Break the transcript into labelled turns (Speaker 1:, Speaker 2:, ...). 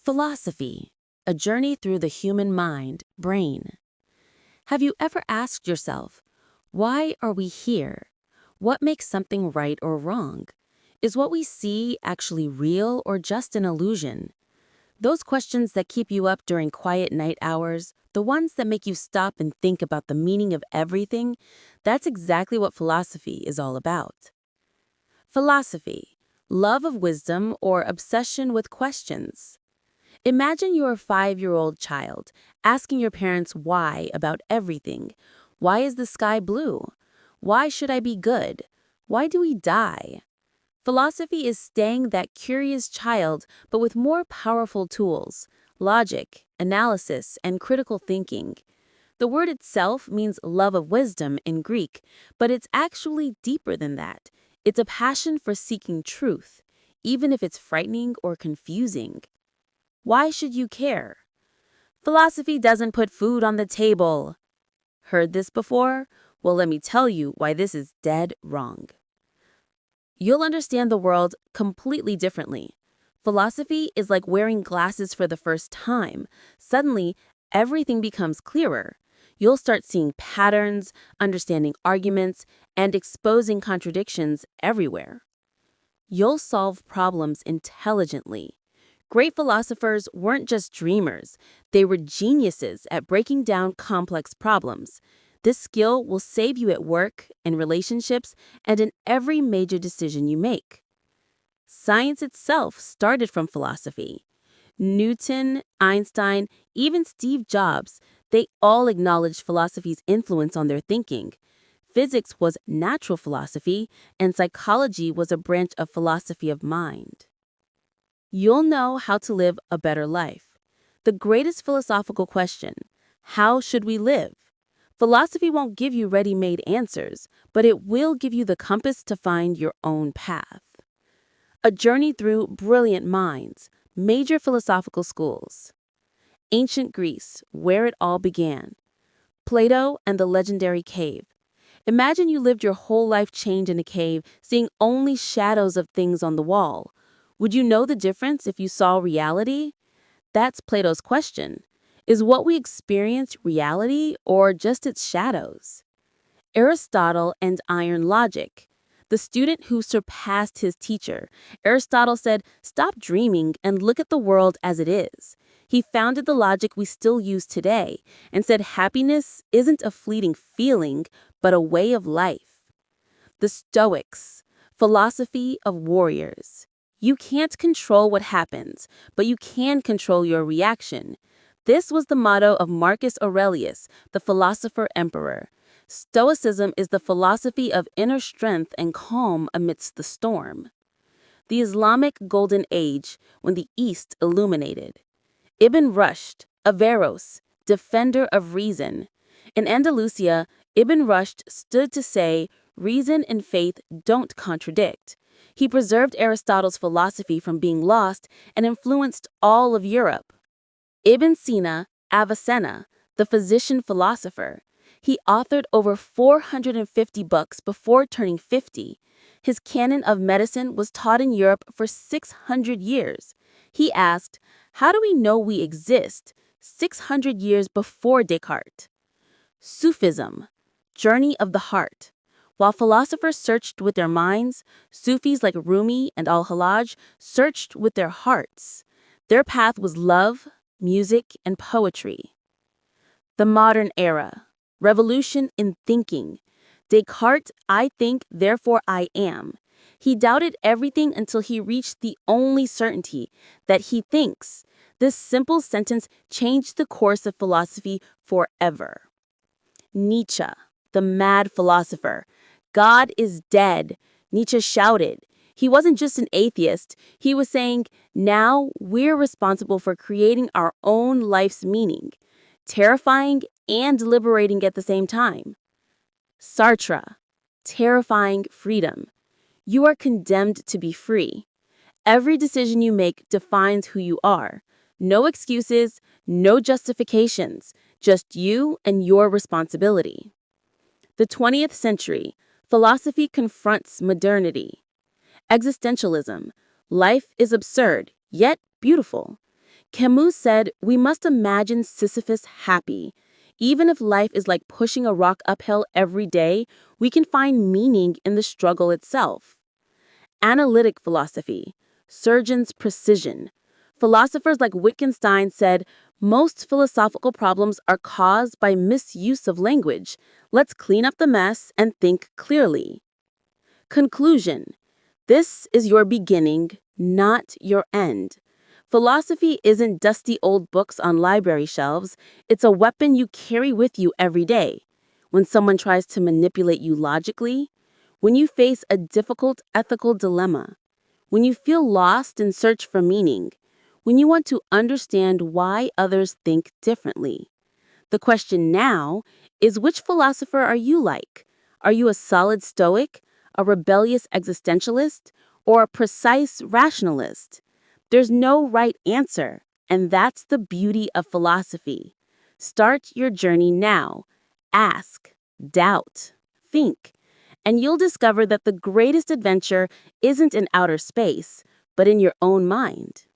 Speaker 1: Philosophy, a journey through the human mind, brain. Have you ever asked yourself, why are we here? What makes something right or wrong? Is what we see actually real or just an illusion? Those questions that keep you up during quiet night hours, the ones that make you stop and think about the meaning of everything, that's exactly what philosophy is all about. Philosophy, love of wisdom or obsession with questions. Imagine you're a 5-year-old child asking your parents why about everything. Why is the sky blue? Why should I be good? Why do we die? Philosophy is staying that curious child, but with more powerful tools: logic, analysis, and critical thinking. The word itself means love of wisdom in Greek, but it's actually deeper than that. It's a passion for seeking truth, even if it's frightening or confusing. Why should you care? Philosophy doesn't put food on the table. Heard this before? Well, let me tell you why this is dead wrong. You'll understand the world completely differently. Philosophy is like wearing glasses for the first time. Suddenly, everything becomes clearer. You'll start seeing patterns, understanding arguments, and exposing contradictions everywhere. You'll solve problems intelligently. Great philosophers weren't just dreamers, they were geniuses at breaking down complex problems. This skill will save you at work, in relationships, and in every major decision you make. Science itself started from philosophy. Newton, Einstein, even Steve Jobs, they all acknowledged philosophy's influence on their thinking. Physics was natural philosophy, and psychology was a branch of philosophy of mind. You'll know how to live a better life. The greatest philosophical question: how should we live? Philosophy won't give you ready-made answers, but it will give you the compass to find your own path. A journey through brilliant minds, major philosophical schools. Ancient Greece, where it all began. Plato and the legendary cave. Imagine you lived your whole life chained in a cave, seeing only shadows of things on the wall. Would you know the difference if you saw reality? That's Plato's question. Is what we experience reality or just its shadows? Aristotle and iron logic. The student who surpassed his teacher. Aristotle said, "Stop dreaming and look at the world as it is." He founded the logic we still use today and said happiness isn't a fleeting feeling, but a way of life. The Stoics, philosophy of warriors. You can't control what happens, but you can control your reaction. This was the motto of Marcus Aurelius, the philosopher emperor. Stoicism is the philosophy of inner strength and calm amidst the storm. The Islamic Golden Age, when the East illuminated. Ibn Rushd, Averroes, defender of reason. In Andalusia, Ibn Rushd stood to say, reason and faith don't contradict. He preserved Aristotle's philosophy from being lost and influenced all of Europe. Ibn Sina, Avicenna, the physician philosopher. He authored over 450 books before turning 50. His canon of medicine was taught in Europe for 600 years. He asked, how do we know we exist? 600 years before Descartes. Sufism, journey of the heart. While philosophers searched with their minds, Sufis like Rumi and Al-Hallaj searched with their hearts. Their path was love, music, and poetry. The modern era, revolution in thinking. Descartes, I think, therefore I am. He doubted everything until he reached the only certainty, that he thinks. This simple sentence changed the course of philosophy forever. Nietzsche, the mad philosopher. God is dead, Nietzsche shouted. He wasn't just an atheist. He was saying, now we're responsible for creating our own life's meaning. Terrifying and liberating at the same time. Sartre, terrifying freedom. You are condemned to be free. Every decision you make defines who you are. No excuses, no justifications, just you and your responsibility. The 20th century, philosophy confronts modernity. Existentialism, life is absurd, yet beautiful. Camus said, "We must imagine Sisyphus happy. Even if life is like pushing a rock uphill every day, we can find meaning in the struggle itself." Analytic philosophy, surgeon's precision. Philosophers like Wittgenstein said, "Most philosophical problems are caused by misuse of language. Let's clean up the mess and think clearly." Conclusion. This is your beginning, not your end. Philosophy isn't dusty old books on library shelves. It's a weapon you carry with you every day. When someone tries to manipulate you logically, when you face a difficult ethical dilemma, when you feel lost and search for meaning, when you want to understand why others think differently. The question now is, which philosopher are you like? Are you a solid stoic, a rebellious existentialist, or a precise rationalist? There's no right answer, and that's the beauty of philosophy. Start your journey now. Ask, doubt, think, and you'll discover that the greatest adventure isn't in outer space, but in your own mind.